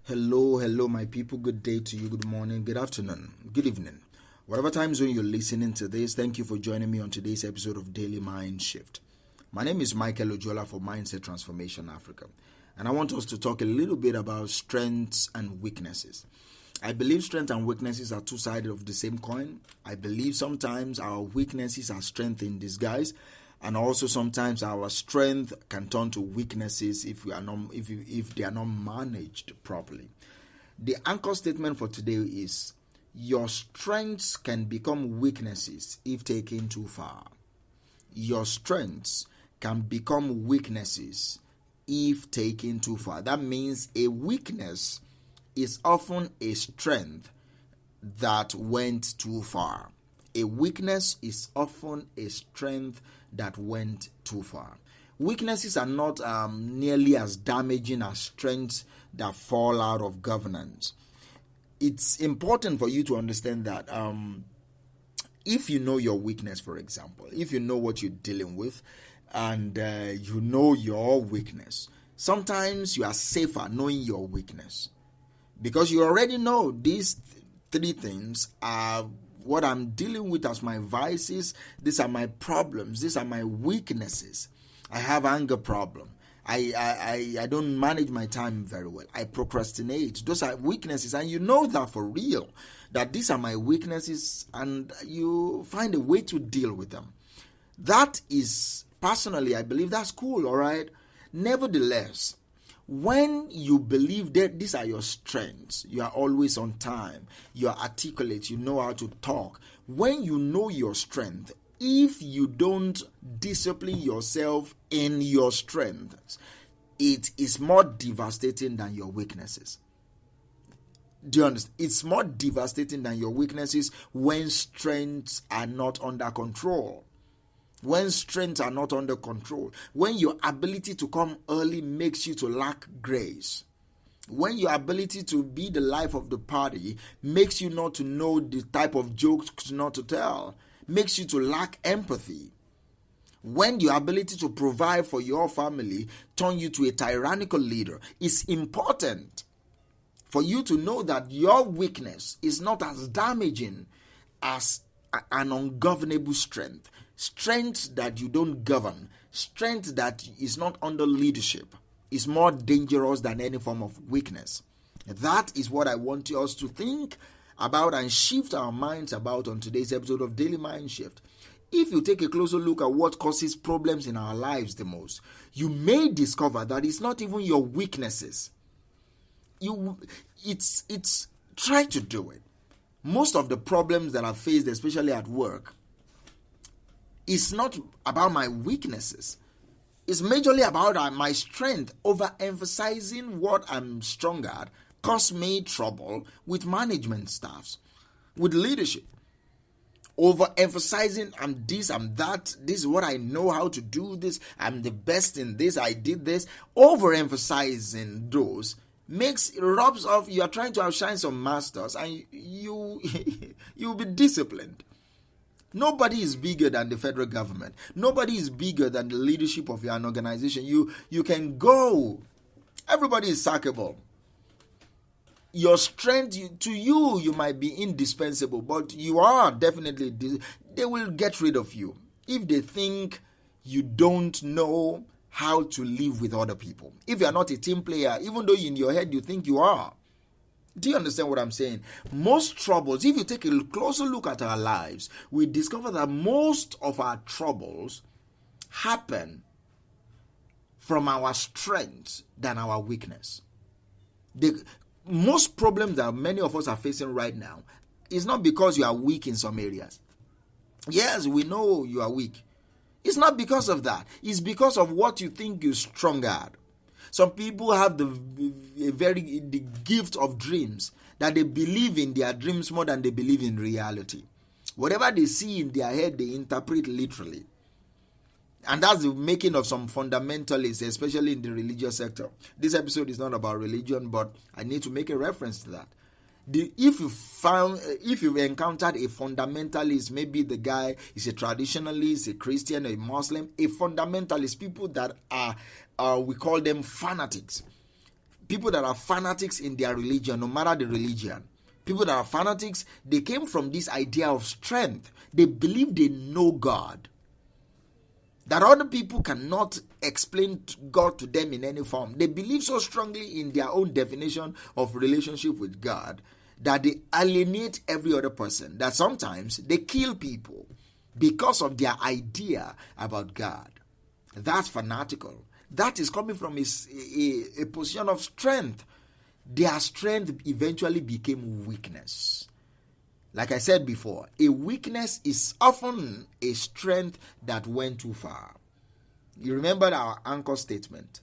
Hello, my people. Good day to you. Good morning, good afternoon, good evening. Whatever time zone you're listening to this, thank you for joining me on today's episode of Daily Mind Shift. My name is Michael Ojola for Mindset Transformation Africa, and I want us to talk a little bit about strengths and weaknesses. I believe strengths and weaknesses are two sides of the same coin. I believe sometimes our weaknesses are strength in disguise, and also sometimes our strength can turn to weaknesses if they are not managed properly. The anchor statement for today is your strengths can become weaknesses if taken too far. Your strengths can become weaknesses if taken too far. That means a weakness is often a strength that went too far. A weakness is often a strength that went too far. Weaknesses are not nearly as damaging as strengths that fall out of governance. It's important for you to understand that if you know your weakness, for example, if you know what you're dealing with and you know your weakness, sometimes you are safer knowing your weakness because you already know these three things are what I'm dealing with as my vices. These are my problems. These are my weaknesses. I have anger problem. I don't manage my time very well. I procrastinate. Those are weaknesses, and you know that for real, that these are my weaknesses, and you find a way to deal with them. That is, personally, I believe that's cool, all right? Nevertheless, when you believe that these are your strengths, you are always on time, you are articulate, you know how to talk. When you know your strength, if you don't discipline yourself in your strengths, it is more devastating than your weaknesses. Do you understand? It's more devastating than your weaknesses when strengths are not under control. When strengths are not under control, when your ability to come early makes you to lack grace, when your ability to be the life of the party makes you not to know the type of jokes not to tell, makes you to lack empathy, when your ability to provide for your family turn you to a tyrannical leader, it's important for you to know that your weakness is not as damaging as an ungovernable strength. Strength that you don't govern, strength that is not under leadership, is more dangerous than any form of weakness. That is what I want us to think about and shift our minds about on today's episode of Daily Mind Shift. If you take a closer look at what causes problems in our lives the most, you may discover that it's not even your weaknesses. Try to do it. Most of the problems that I faced, especially at work, it's not about my weaknesses. It's majorly about my strength. Overemphasizing what I'm strong at caused me trouble with management staffs, with leadership. Overemphasizing I'm this, I'm that, this is what I know how to do this, I'm the best in this, I did this. Overemphasizing those rubs off. You are trying to outshine some masters and you'll be disciplined. Nobody is bigger than the federal government. Nobody is bigger than the leadership of an organization. You can go. Everybody is sackable. Your strength, to you might be indispensable, but you are definitely, they will get rid of you if they think you don't know how to live with other people. If you are not a team player, even though in your head you think you are. Do you understand what I'm saying? Most troubles, if you take a closer look at our lives, we discover that most of our troubles happen from our strength than our weakness. The most problems that many of us are facing right now is not because you are weak in some areas. Yes, we know you are weak. It's not because of that. It's because of what you think you're strong at. Some people have the gift of dreams, that they believe in their dreams more than they believe in reality. Whatever they see in their head, they interpret literally. And that's the making of some fundamentalists, especially in the religious sector. This episode is not about religion, but I need to make a reference to that. If you've encountered a fundamentalist, maybe the guy is a traditionalist, a Christian, a Muslim, a fundamentalist, people that are we call them fanatics. People that are fanatics in their religion, no matter the religion, people that are fanatics, they came from this idea of strength. They believe they know God, that other people cannot explain God to them in any form. They believe so strongly in their own definition of relationship with God that they alienate every other person, that sometimes they kill people because of their idea about God. That's fanatical. That is coming from a position of strength. Their strength eventually became weakness. Like I said before, a weakness is often a strength that went too far. You remember our anchor statement.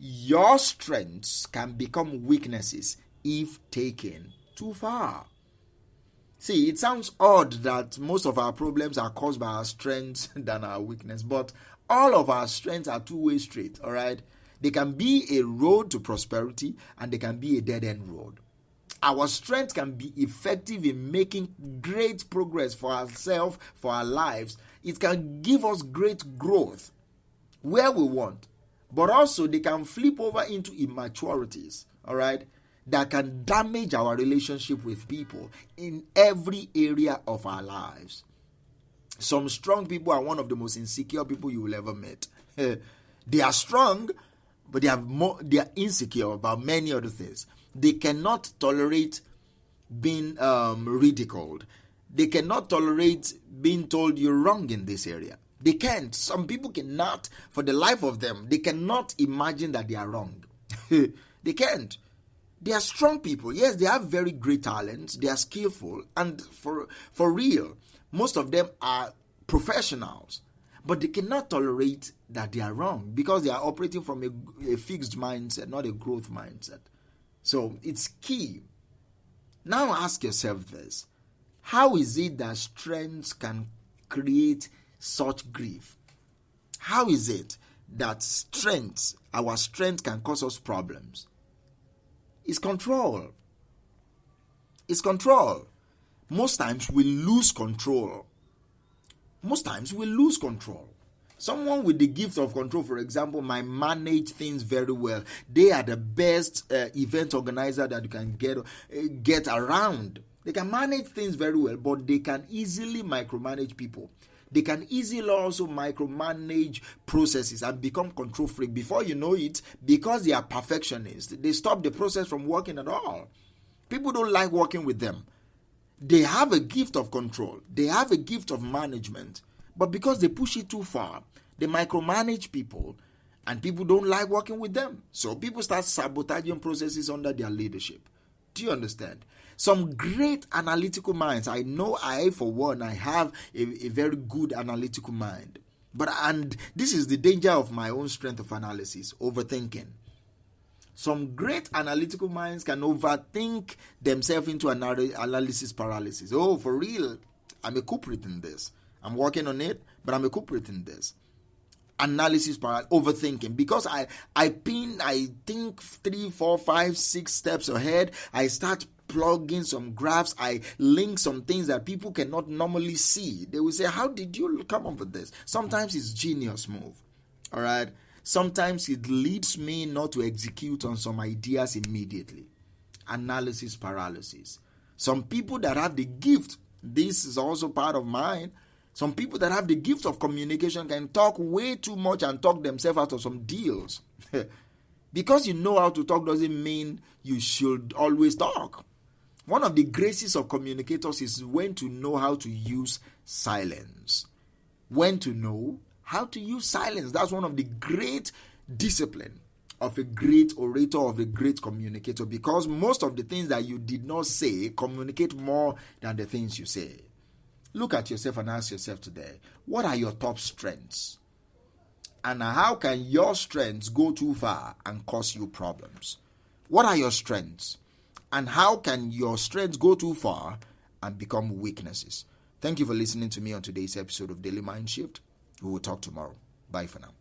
Your strengths can become weaknesses if taken too far. See, it sounds odd that most of our problems are caused by our strengths than our weakness, but all of our strengths are two-way street, all right? They can be a road to prosperity and they can be a dead-end road. Our strength can be effective in making great progress for ourselves, for our lives. It can give us great growth where we want. But also they can flip over into immaturities, all right, that can damage our relationship with people in every area of our lives. Some strong people are one of the most insecure people you will ever meet. They are strong, but they are insecure about many other things. They cannot tolerate being ridiculed. They cannot tolerate being told you're wrong in this area. They can't. Some people cannot, for the life of them, they cannot imagine that they are wrong. They can't. They are strong people. Yes, they have very great talents. They are skillful. And for real, most of them are professionals. But they cannot tolerate that they are wrong because they are operating from a fixed mindset, not a growth mindset. So it's key. Now ask yourself this. How is it that strengths can create such grief? How is it that our strength can cause us problems? It's control. It's control. Most times we lose control. Someone with the gift of control, for example, might manage things very well. They are the best event organizer that you can get around. They can manage things very well, but they can easily micromanage people. They can easily also micromanage processes and become control freak. Before you know it, because they are perfectionists, they stop the process from working at all. People don't like working with them. They have a gift of control. They have a gift of management. But because they push it too far, they micromanage people and people don't like working with them. So people start sabotaging processes under their leadership. Do you understand? Some great analytical minds. I know for one, I have a very good analytical mind. And this is the danger of my own strength of analysis, overthinking. Some great analytical minds can overthink themselves into analysis paralysis. Oh, for real, I'm a culprit in this. I'm working on it, but I'm a culprit in this. Analysis paralysis, overthinking. Because I think 3, 4, 5, 6 steps ahead. I start plugging some graphs. I link some things that people cannot normally see. They will say, how did you come up with this? Sometimes it's genius move. All right. Sometimes it leads me not to execute on some ideas immediately. Analysis paralysis. Some people that have the gift, this is also part of mine. Some people that have the gift of communication can talk way too much and talk themselves out of some deals. Because you know how to talk doesn't mean you should always talk. One of the graces of communicators is when to know how to use silence. When to know how to use silence. That's one of the great discipline of a great orator, of a great communicator, because most of the things that you did not say communicate more than the things you say. Look at yourself and ask yourself today, what are your top strengths? And how can your strengths go too far and cause you problems? What are your strengths? And how can your strengths go too far and become weaknesses? Thank you for listening to me on today's episode of Daily Mind Shift. We will talk tomorrow. Bye for now.